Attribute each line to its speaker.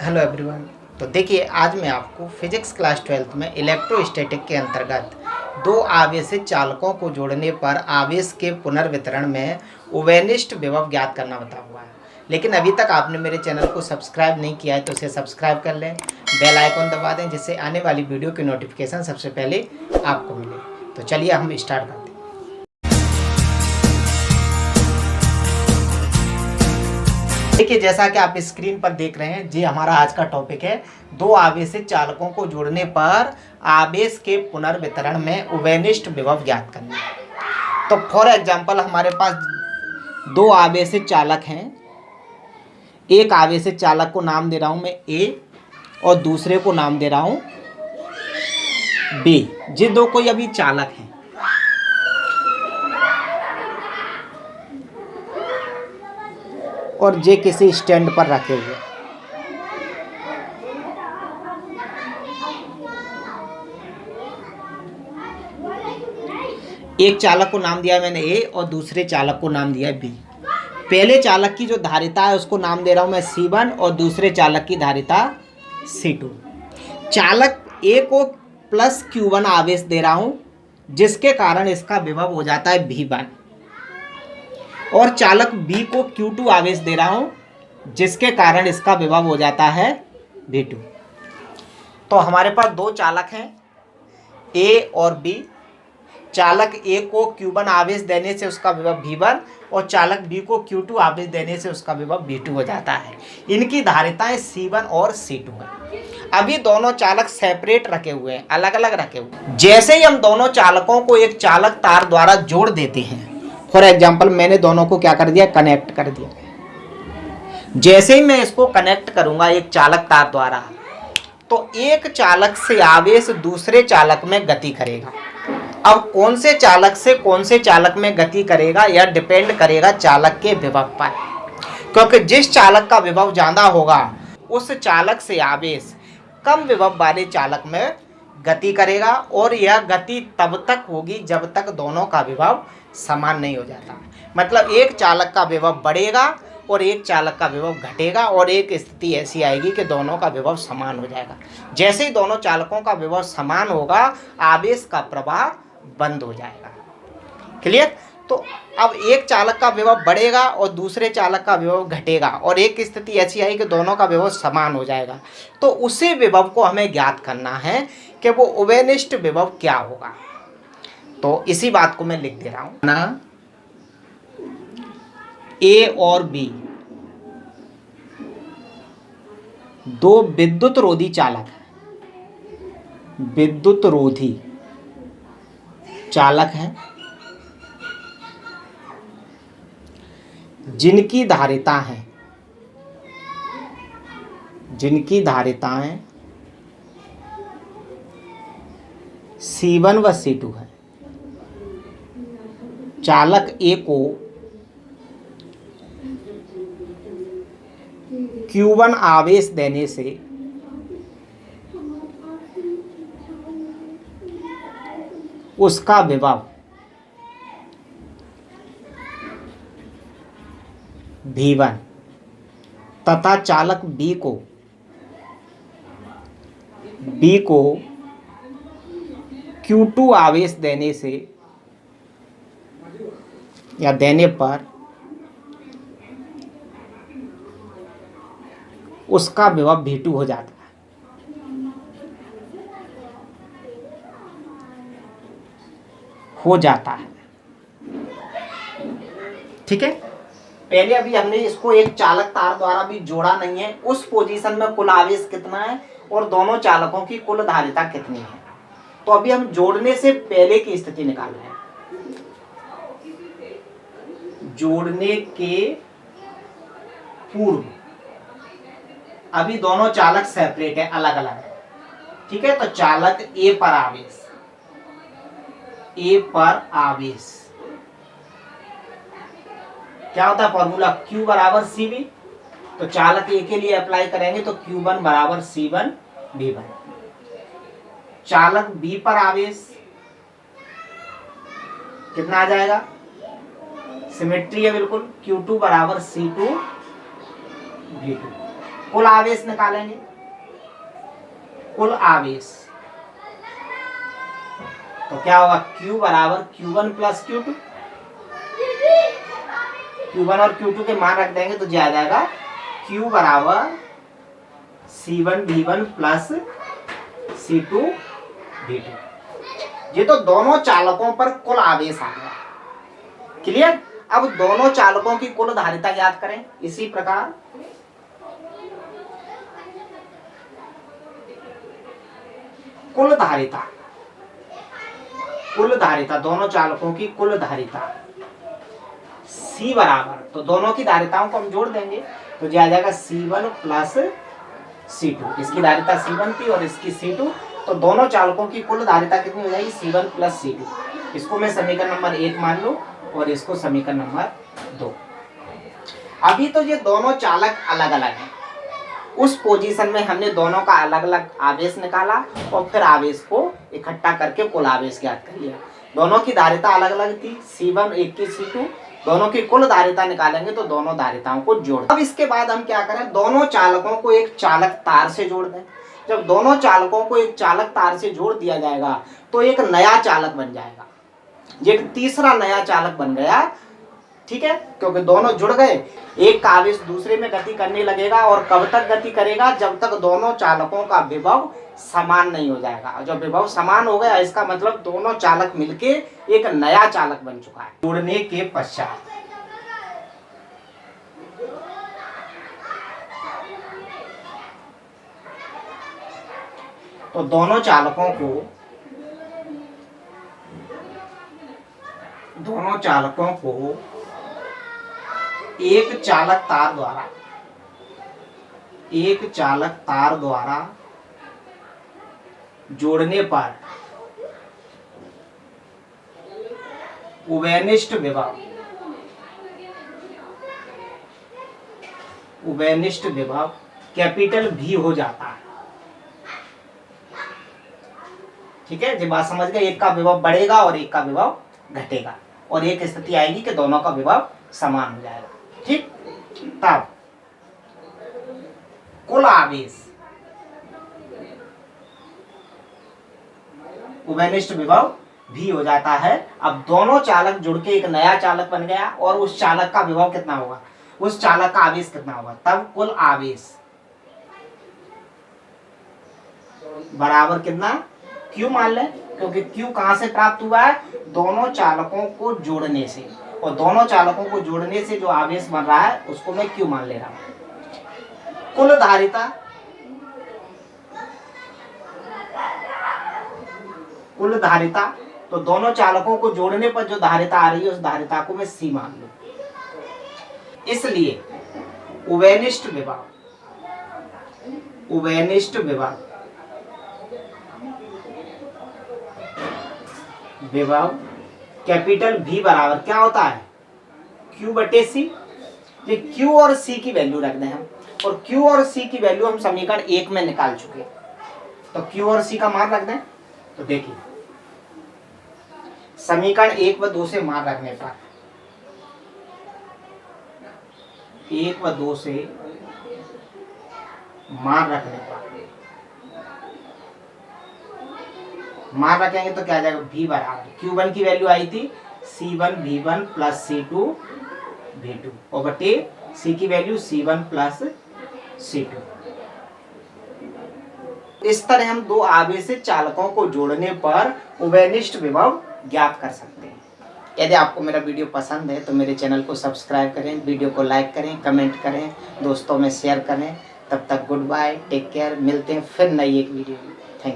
Speaker 1: Hello everyone. तो देखिए, आज मैं आपको फिजिक्स क्लास 12th में इलेक्ट्रोस्टैटिक के अंतर्गत दो आवेशित चालकों को जोड़ने पर आवेश के पुनर्वितरण में उभयनिष्ठ विभव ज्ञात करना बता हुआ है। लेकिन अभी तक आपने मेरे चैनल को सब्सक्राइब नहीं किया है तो उसे सब्सक्राइब कर लें, बेल आइकन दबा दें जिससे आने वाली वीडियो की नोटिफिकेशन सबसे पहले आपको मिले। तो चलिए हम स्टार्ट करते हैं। देखिए, जैसा कि आप स्क्रीन पर देख रहे हैं, जी हमारा आज का टॉपिक है दो आवेशित चालकों को जोड़ने पर आवेश के पुनर्वितरण में उभयनिष्ठ विभव ज्ञात करना। तो फॉर एग्जांपल हमारे पास दो आवेशित चालक हैं। एक आवेशित चालक को नाम दे रहा हूं मैं ए और दूसरे को नाम दे रहा हूं बी। ये दो कोई अभी चालक हैं। और ये किसी स्टैंड पर रखे हुए। एक चालक को नाम दिया मैंने ए और दूसरे चालक को नाम दिया बी। पहले चालक की जो धारिता है उसको नाम दे रहा हूं मैं C1 और दूसरे चालक की धारिता C2। चालक ए को प्लस Q1 आवेश दे रहा हूं जिसके कारण इसका विभव हो जाता है V1 और चालक बी को Q2 आवेश दे रहा हूं जिसके कारण इसका विभव हो जाता है V2। तो हमारे पास दो चालक हैं A और B। चालक A को Q1 आवेश देने से उसका विभव V1 और चालक B को Q2 आवेश देने से उसका विभव V2 हो जाता है। इनकी धारिताएं C1 और C2 हैं। अभी दोनों चालक सेपरेट रखे हुए हैं, अलग अलग रखे हुए हैं। जैसे ही हम दोनों चालकों को एक चालक तार द्वारा जोड़ देते हैं, फॉर एग्जाम्पल मैंने दोनों को क्या कर दिया, कनेक्ट कर दिया। जैसे ही मैं इसको कनेक्ट करूंगा एक चालक तार द्वारा, तो एक चालक से आवेश दूसरे चालक में गति करेगा। अब कौन से चालक से कौन से चालक में गति करेगा यह डिपेंड करेगा चालक के विभव पर, क्योंकि जिस चालक का विभव ज्यादा होगा उस चालक से आवेश कम विभव वाले चालक में गति करेगा और यह गति तब तक होगी जब तक दोनों का विभव समान नहीं हो जाता। मतलब एक चालक का विभव बढ़ेगा और एक चालक का विभव घटेगा और एक स्थिति ऐसी आएगी कि दोनों का विभव समान हो जाएगा। जैसे ही दोनों चालकों का विभव समान होगा आवेश का प्रवाह बंद हो जाएगा। क्लियर? तो अब एक चालक का विभव बढ़ेगा और दूसरे चालक का विभव घटेगा और एक स्थिति ऐसी आई कि दोनों का विभव समान हो जाएगा। तो उसी विभव को हमें ज्ञात करना है कि वो उभयनिष्ठ विभव क्या होगा। तो इसी बात को मैं लिख दे रहा हूं ना, ए और बी दो विद्युत रोधी चालक हैं, विद्युत रोधी चालक हैं जिनकी धारिताएं C1 व C2 है। चालक ए को Q1 आवेश देने से उसका विभव V1 तथा चालक B को Q2 आवेश देने से या देने पर उसका विभव V2 हो जाता है। ठीक है। पहले अभी हमने इसको एक चालक तार द्वारा भी जोड़ा नहीं है। उस पोजीशन में कुल आवेश कितना है और दोनों चालकों की कुल धारिता कितनी है। तो अभी हम जोड़ने से पहले की स्थिति निकाल रहे हैं। जोड़ने के पूर्व अभी दोनों चालक सेपरेट है, अलग अलग है। ठीक है। तो चालक ए पर आवेश क्या होता है फॉर्मूला, Q बराबर CV। तो चालक ए के लिए अप्लाई करेंगे तो Q1 बराबर C1 V1। चालक बी पर आवेश कितना आ जाएगा, सिमेट्री है बिल्कुल, Q2 बराबर C2 V2। कुल आवेश निकालेंगे, कुल आवेश, तो क्या होगा, Q बराबर Q1 प्लस Q2, Q1 और Q2 के मान रख देंगे तो आ जाएगा Q बराबर C1 V1 plus C2 V2। ये तो दोनों चालकों पर कुल आवेश आ गया, क्लियर। अब दोनों चालकों की कुल धारिता ज्ञात करें। इसी प्रकार कुल धारिता, कुल धारिता, दोनों चालकों की कुल धारिता C बराबर, तो दोनों की धारिताओं को हम जोड़ देंगे तो आ जाएगा C1 प्लस C2। इसकी धारिता C1 थी और इसकी C2, तो दोनों चालकों की कुल धारिता कितनी हो जाएगी, C1 प्लस C2। इसको मैं समीकरण नंबर 1 मान लूं और इसको समीकरण नंबर 2। अभी तो ये दोनों चालक अलग अलग हैं, उस पोजीशन में हमने दोनों का अलग अलग आवेश निकाला और फिर आवेश को इकट्ठा करके कुल आवेश ज्ञात कर लिया। दोनों की धारिता अलग अलग थी, C1 एक की C2, दोनों की कुल धारिता निकालेंगे तो दोनों धारिताओं को जोड़। अब इसके बाद हम क्या करें, दोनों चालकों को एक चालक तार से जोड़ दें। जब दोनों चालकों को एक चालक तार से जोड़ दिया जाएगा तो एक नया चालक बन जाएगा, ये एक तीसरा नया चालक बन गया, ठीक है, क्योंकि दोनों जुड़ गए। एक का आवेश दूसरे में गति करने लगेगा और कब तक गति करेगा, जब तक दोनों चालकों का विभव समान नहीं हो जाएगा। और जब विभव समान हो गया इसका मतलब दोनों चालक मिलके एक नया चालक बन चुका है। जोड़ने के पश्चात तो दोनों चालकों को एक चालक तार द्वारा जोड़ने पर उभयनिष्ठ विभव कैपिटल V हो जाता है, ठीक है। जब बात समझ गए, एक का विभव बढ़ेगा और एक का विभव घटेगा और एक स्थिति आएगी कि दोनों का विभव समान हो जाएगा, ठीक। तब कुल आवेश उभयनिष्ठ विभव V हो जाता है। अब दोनों चालक जुड़ के एक नया चालक बन गया और उस चालक का विभव कितना होगा, उस चालक का आवेश कितना होगा, तब कुल आवेश बराबर कितना, Q मान लें, क्योंकि Q कहां से प्राप्त हुआ है, दोनों चालकों को जोड़ने से, और दोनों चालकों को जोड़ने से जो आवेश बन रहा है उसको मैं Q मान ले रहा हूं। कुल धारिता, तो दोनों चालकों को जोड़ने पर जो धारिता आ रही है उस धारिता को मैं C मान लूं। इसलिए उभयनिष्ठ विभव कैपिटल V बराबर क्या होता है, Q बटे C। ये Q और C की वैल्यू रख दें हम, और Q और C की वैल्यू हम समीकरण 1 में निकाल चुके, तो Q और C का मान रख दें। तो देखिए समीकरण 1 व 2 से मान रखने पर, 1 व 2 से मान रखने पर, मान रखेंगे तो क्या आ जाएगा, V बराबर Q1 की वैल्यू आई थी C1 V1 plus C2 V2 और बटे C की वैल्यू C1 प्लस C2। इस तरह हम दो आवेशित चालकों को जोड़ने पर उभयनिष्ठ विभव ज्ञात कर सकते हैं। यदि आपको मेरा वीडियो पसंद है तो मेरे चैनल को सब्सक्राइब करें, वीडियो को लाइक करें, कमेंट करें, दोस्तों में शेयर करें। तब तक गुड बाय, टेक केयर, मिलते हैं फिर नई एक वीडियो में।